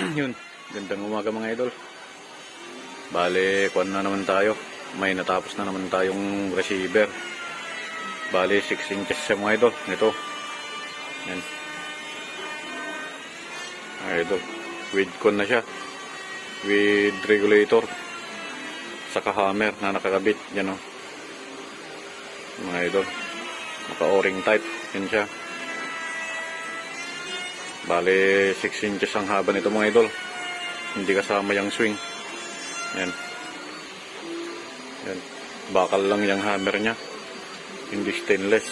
Yun, gandang umaga mga idol. Bale, kuan na naman tayo. May natapos na naman tayong receiver. Bale, 6 inches siya mga idol. Ito. Yan. Idol. With con na siya. With regulator. Saka hammer na nakakabit. Yan o. Mga idol. Naka-o-ring type. Yan siya. Bale, 6 inches ang haba nito mga idol. Hindi kasama yung swing. Yan. Yan. Bakal lang yung hammer niya. Hindi stainless.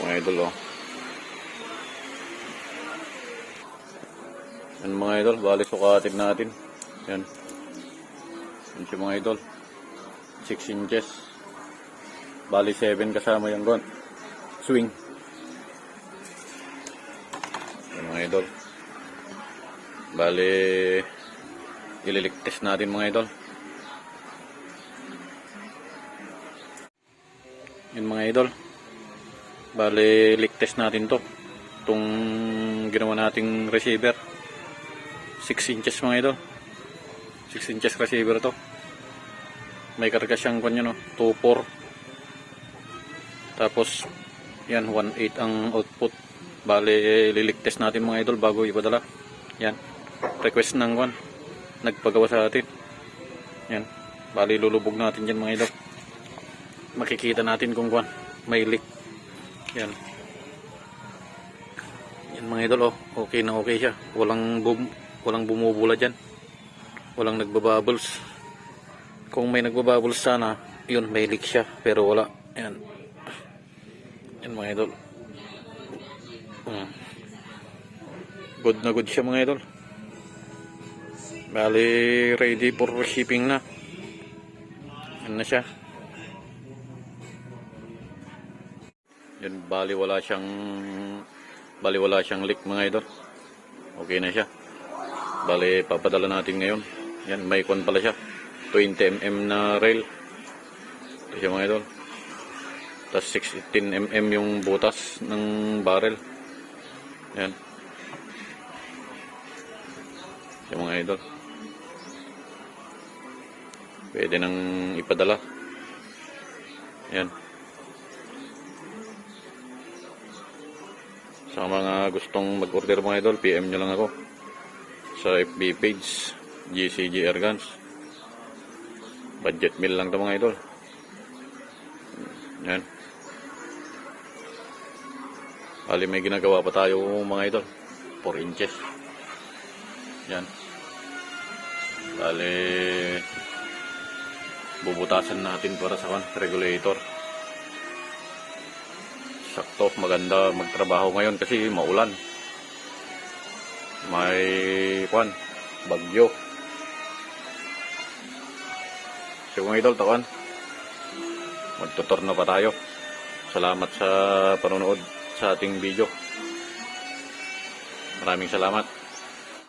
Mga idol oh. Yan mga idol. Bale, sukatin natin. Yan. Yan siya mga idol. 6 inches. Bale, 7 kasama yung gun. Swing. Mga idol. Bale, ililik test natin mga idol. Yan mga idol. Bale, leak test natin to. Itong ginawa nating receiver. 6 inches mga idol. 6 inches receiver to. May karga siyang kanya no, 2.4. Tapos, yan, 1.8 ang output. Bale, lilik test natin mga idol bago ipadala. Yan. Request ng kwan. Nagpagawa sa atin. Yan. Bale, lulubog natin dyan mga idol. Makikita natin kung kwan. May leak. Yan. Yan mga idol oh. Okay na okay siya. Walang bumubula dyan. Walang nagbabubbles. Kung may nagbabubbles sana, yun may leak siya. Pero wala. Yan. Yan mga idol. Good na good siya mga idol. Bali, ready for shipping na. Yan na siya. Yan, bali wala siyang leak mga idol. Okay na siya. Bali, papadala natin ngayon. Yan, may kon pala siya. 20mm na rail. Ito siya mga idol. Tapos 16mm yung butas ng barrel. Yan. Yung mga idol. Pwede nang ipadala. Yan. Sa mga gustong mag-order mga idol, PM nyo lang ako. Sa FB page, GCG Airguns. Budget meal lang ito mga idol. Yan. Bali, may ginagawa pa tayo mga idol. 4 inches. Yan. Bali, bubutasan natin para sa regulator. Sakto, maganda magtrabaho ngayon kasi maulan. May bagyo. So mga idol, tawan. Magtuturno pa tayo. Salamat sa panonood sa ating video. Maraming salamat.